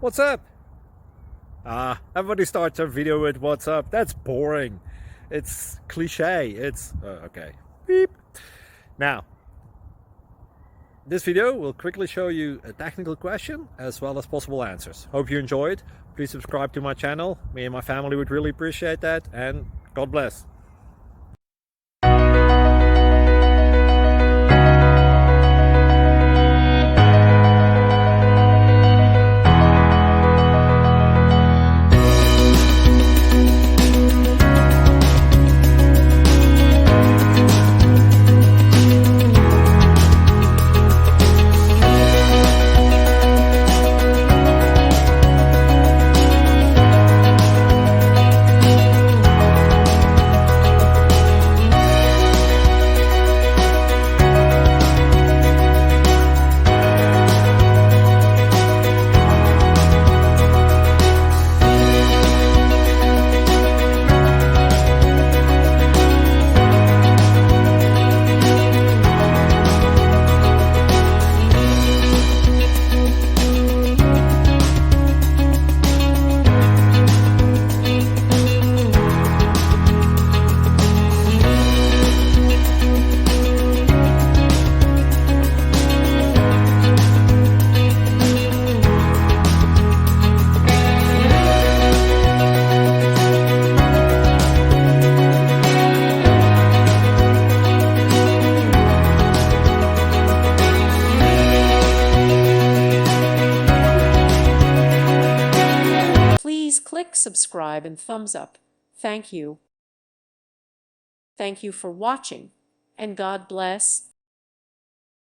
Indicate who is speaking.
Speaker 1: What's up? Everybody starts their video with what's up. That's boring. It's cliche. It's okay. Beep. Now, this video will quickly show you a technical question as well as possible answers. Hope you enjoyed. Please subscribe to my channel. Me and my family would really appreciate that, and God bless.
Speaker 2: Please click subscribe and thumbs up. Thank you. Thank you for watching, and God bless.